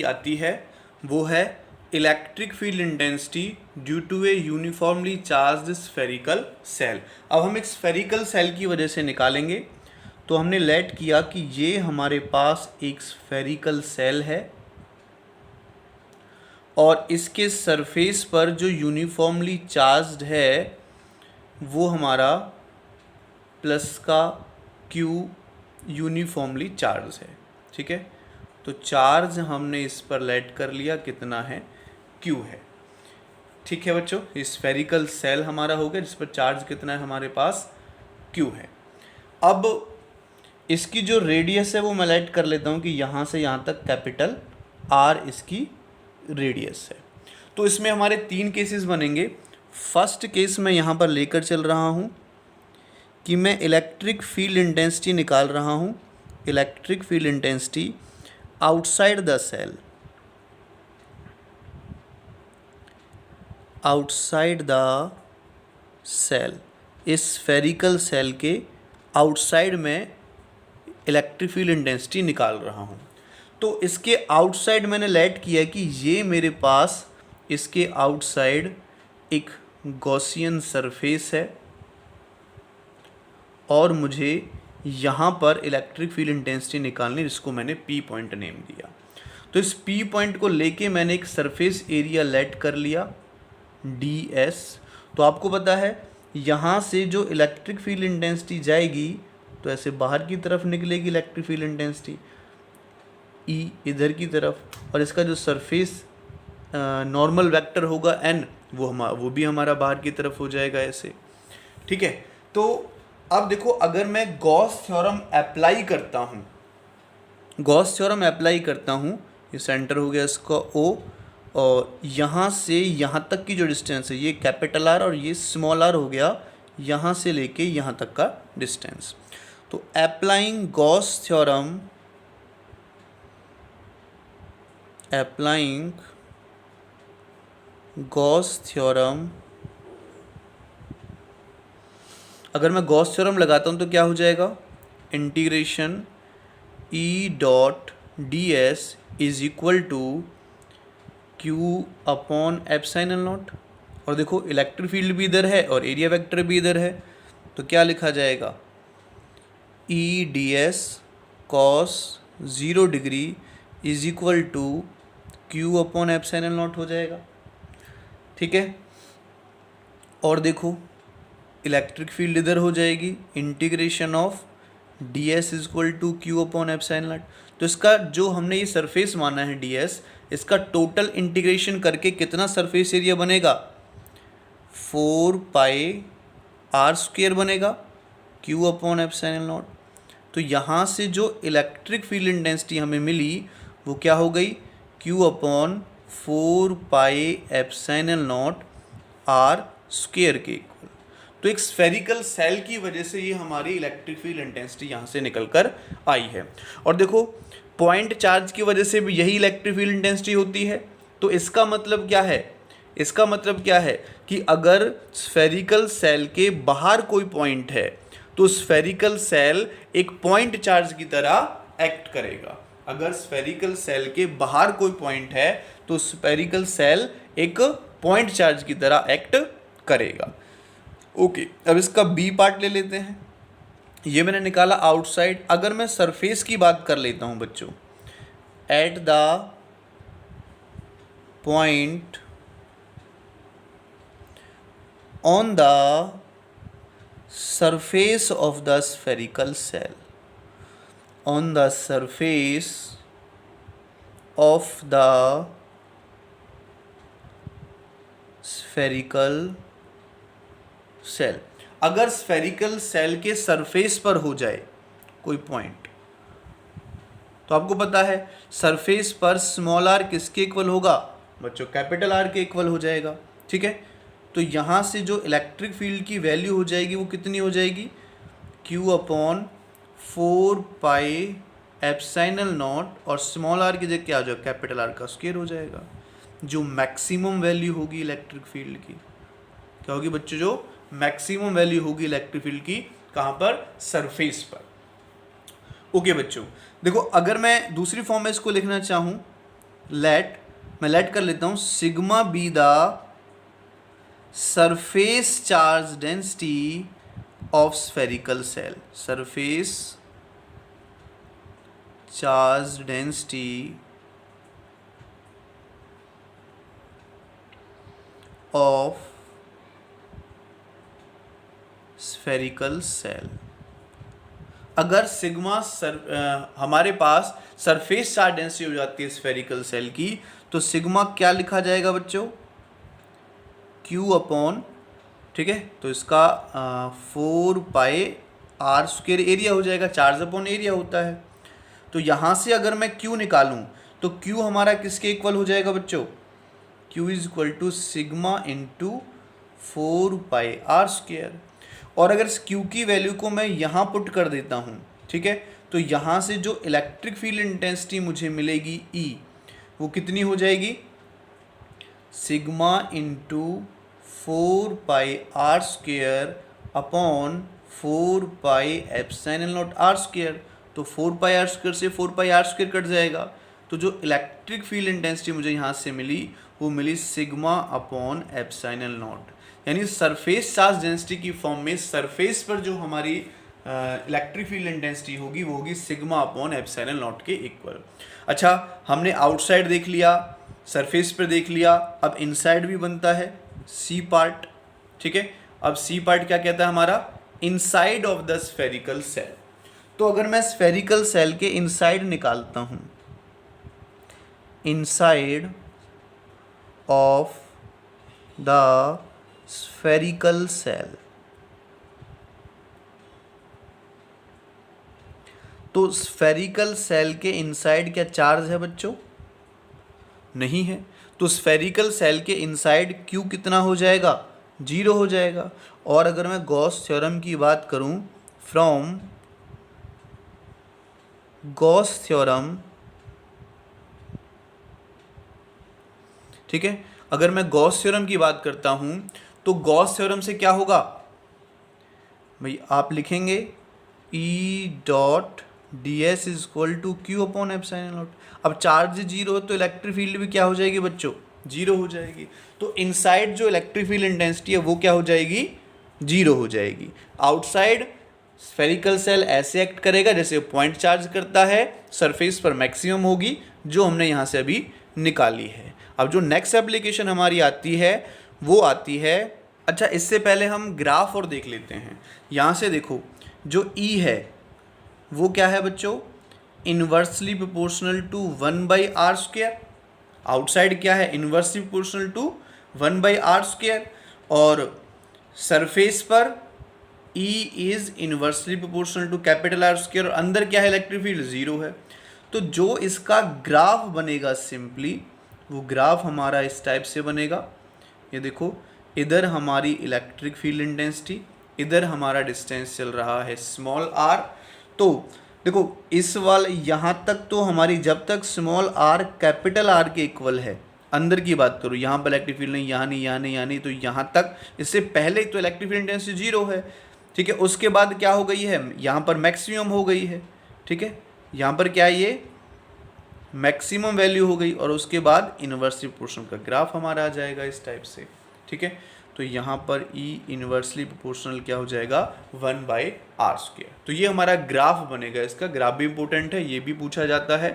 आती है वो है electric field intensity due to a uniformly charged spherical shell. अब हम एक स्फेरिकल सेल की वजह से निकालेंगे। तो हमने लेट किया कि ये हमारे पास एक स्फेरिकल सेल है और इसके सरफेस पर जो यूनिफॉर्मली चार्ज्ड है वो हमारा प्लस का क्यू यूनिफॉर्मली चार्ज है। ठीक है, तो चार्ज हमने इस पर लेट कर लिया, कितना है, क्यू है। ठीक है बच्चों, ये स्फेरिकल सेल हमारा हो गया जिस पर चार्ज कितना है, हमारे पास क्यू है। अब इसकी जो रेडियस है वो मैं लेट कर लेता हूँ कि यहाँ से यहाँ तक कैपिटल आर इसकी रेडियस है। तो इसमें हमारे 3 केसेस बनेंगे। फर्स्ट केस मैं यहाँ पर लेकर चल रहा हूँ कि मैं इलेक्ट्रिक फील्ड इंटेंसिटी निकाल रहा हूँ, electric field intensity outside the shell, outside the shell, इस स्फेरिकल सेल के आउटसाइड में इलेक्ट्रिक फील्ड इंटेंसिटी निकाल रहा हूँ। तो इसके आउटसाइड मैंने लेट किया कि ये मेरे पास इसके आउटसाइड एक गॉसियन सरफेस है और मुझे यहाँ पर इलेक्ट्रिक फील्ड इंटेंसिटी निकालनी, जिसको मैंने पी पॉइंट नेम दिया। तो इस पी पॉइंट को लेके मैंने एक सरफेस एरिया लेट कर लिया डी एस। तो आपको पता है यहाँ से जो इलेक्ट्रिक फील्ड इंटेंसिटी जाएगी तो ऐसे बाहर की तरफ निकलेगी इलेक्ट्रिक फील्ड इंटेंसिटी, ई इधर की तरफ, और इसका जो सरफेस नॉर्मल वेक्टर होगा एन वो भी हमारा बाहर की तरफ हो जाएगा ऐसे। ठीक है, तो अब देखो अगर मैं गॉस थ्योरम अप्लाई करता हूँ, गॉस थ्योरम अप्लाई करता हूँ, ये सेंटर हो गया इसका ओ, और यहाँ से यहाँ तक की जो डिस्टेंस है ये कैपिटल आर और ये स्मॉल आर हो गया, यहाँ से लेके यहाँ तक का डिस्टेंस। तो applying Gauss theorem, applying Gauss theorem, अगर मैं गॉस थ्योरम लगाता हूँ तो क्या हो जाएगा, integration E dot d s is equal to q upon epsilon naught. और देखो इलेक्ट्रिक फील्ड भी इधर है और एरिया वेक्टर भी इधर है, तो क्या लिखा जाएगा, E d s cos 0 degree is equal to q upon epsilon naught हो जाएगा। ठीक है, और देखो इलेक्ट्रिक फील्ड इधर हो जाएगी, integration of d s is equal to q upon epsilon naught. तो इसका जो हमने ये सरफेस माना है डी एस, इसका टोटल इंटीग्रेशन करके कितना सरफेस एरिया बनेगा, 4 पाई आर स्क्वायर बनेगा, क्यू अपॉन एप्सिलॉन नॉट। तो यहाँ से जो इलेक्ट्रिक फील्ड इंटेंसिटी हमें मिली वो क्या हो गई, q upon 4 pi epsilon naught r square के इक्वल। तो एक स्फेरिकल सेल की वजह से ये हमारी इलेक्ट्रिक फील्ड इंटेंसिटी यहाँ से निकल कर आई है। और देखो पॉइंट चार्ज की वजह से भी यही इलेक्ट्रिक फील्ड इंटेंसिटी होती है। तो इसका मतलब क्या है, इसका मतलब क्या है कि अगर स्फेरिकल सेल के बाहर कोई पॉइंट है तो स्फेरिकल सेल एक पॉइंट चार्ज की तरह एक्ट करेगा। अगर स्फेरिकल सेल के बाहर कोई पॉइंट है तो स्फेरिकल सेल एक पॉइंट चार्ज की तरह एक्ट करेगा। ओके, अब इसका बी पार्ट ले लेते हैं। ये मैंने निकाला आउटसाइड। अगर मैं सरफेस की बात कर लेता हूं बच्चों, at the point on the surface of the spherical cell, on the surface of the spherical cell, अगर स्फेरिकल सेल के सरफेस पर हो जाए कोई पॉइंट, तो आपको पता है सरफेस पर स्मॉल आर किसके इक्वल होगा बच्चों, कैपिटल आर के इक्वल हो जाएगा। ठीक है, तो यहाँ से जो इलेक्ट्रिक फील्ड की वैल्यू हो जाएगी वो कितनी हो जाएगी, Q upon 4 pi epsilon naught, और स्मॉल आर की जगह क्या आ जाएगा, कैपिटल आर का स्क्वायर हो जाएगा। जो मैक्सिमम वैल्यू होगी इलेक्ट्रिक फील्ड की क्या होगी बच्चों, जो मैक्सिमम वैल्यू होगी इलेक्ट्रिक फील्ड की कहाँ पर, सरफेस पर। ओके बच्चों, देखो अगर मैं दूसरी फॉर्म में इसको लिखना चाहूँ, मैं लेट कर लेता हूँ sigma be the surface charge density of spherical shell, surface charge density of spherical shell. अगर सिग्मा हमारे पास सरफेस चार्ज डेंसिटी हो जाती है स्फेरिकल सेल की, तो सिग्मा क्या लिखा जाएगा बच्चों, Q अपॉन, ठीक है, तो इसका 4πr² एरिया हो जाएगा, चार्ज अपॉन एरिया होता है। तो यहाँ से अगर मैं Q निकालूं तो Q हमारा किसके इक्वल हो जाएगा बच्चों, Q is equal to sigma into 4πr²। और अगर इस Q की वैल्यू को मैं यहाँ पुट कर देता हूँ, ठीक है, तो यहाँ से जो इलेक्ट्रिक फील्ड इंटेंसिटी मुझे मिलेगी E, वो कितनी हो जाएगी, sigma into 4πr² upon 4πε0r²। तो 4πr² से 4πr² कट जाएगा, तो जो इलेक्ट्रिक फील्ड इंटेंसिटी मुझे यहाँ से मिली वो मिली सिग्मा अपॉन ε0। यानी सरफेस चार्ज डेंसिटी की फॉर्म में सरफेस पर जो हमारी इलेक्ट्रिक फील्ड इंटेंसिटी होगी वो होगी सिग्मा अपॉन ε0 के इक्वल। अच्छा, हमने आउटसाइड देख लिया, सरफेस पर देख लिया, अब इनसाइड भी बनता है सी पार्ट, ठीक है। अब सी पार्ट क्या कहता है हमारा, inside of the spherical shell. तो अगर मैं स्फेरिकल सेल के इनसाइड निकालता हूं, inside of the spherical shell, तो स्फेरिकल सेल के इनसाइड क्या चार्ज है बच्चों, नहीं है। तो स्फेरिकल सेल के इनसाइड Q कितना हो जाएगा, 0 हो जाएगा। और अगर मैं गॉस थ्योरम की बात करूं, फ्रॉम गॉस थ्योरम, ठीक है, अगर मैं गॉस थ्योरम की बात करता हूं तो गॉस थ्योरम से क्या होगा भाई, आप लिखेंगे E.ds is equal to Q upon ε0। अब चार्ज 0 हो तो इलेक्ट्रिक फील्ड भी क्या हो जाएगी बच्चों, 0 हो जाएगी। तो इनसाइड जो इलेक्ट्रिक फील्ड इंटेंसिटी है वो क्या हो जाएगी, 0 हो जाएगी। आउटसाइड स्फेरिकल सेल ऐसे एक्ट करेगा जैसे पॉइंट चार्ज करता है, सरफेस पर मैक्सिमम होगी, जो हमने यहाँ से अभी निकाली है। अब जो नेक्स्ट एप्लीकेशन हमारी आती है वो आती है, अच्छा इससे पहले हम ग्राफ और देख लेते हैं। यहाँ से देखो जो E है वो क्या है बच्चों, inversely proportional to 1/r²। Outside क्या है, इन्वर्सली प्रोपोर्शनल टू 1/r²। और सरफेस पर E is inversely proportional to capital R²। और अंदर क्या है, इलेक्ट्रिक फील्ड 0 है। तो जो इसका ग्राफ बनेगा सिंपली, वो ग्राफ हमारा इस टाइप से बनेगा। ये देखो, इधर हमारी इलेक्ट्रिक फील्ड इंटेंसिटी, इधर हमारा डिस्टेंस चल रहा है स्मॉल r। तो देखो इस वाले यहाँ तक तो हमारी, जब तक स्मॉल r कैपिटल R के इक्वल है, अंदर की बात करूँ, यहाँ पर इलेक्ट्रिक फील्ड नहीं, यहाँ नहीं, यहाँ नहीं, यहाँ नहीं, तो यहाँ तक, इससे पहले तो इलेक्ट्रिक फील्ड इंटेंसिटी 0 है, ठीक है। उसके बाद क्या हो गई है, यहाँ पर मैक्सिमम हो गई है, ठीक है, यहाँ पर क्या है, ये मैक्सिमम वैल्यू हो गई। और उसके बाद इन्वर्सली प्रोपोर्शनल का ग्राफ हमारा आ जाएगा इस टाइप से, ठीक है। तो यहाँ पर E इन्वर्सली प्रोपोर्शनल क्या हो जाएगा, 1/r²। तो ये हमारा ग्राफ बनेगा, इसका ग्राफ भी इंपॉर्टेंट है, ये भी पूछा जाता है।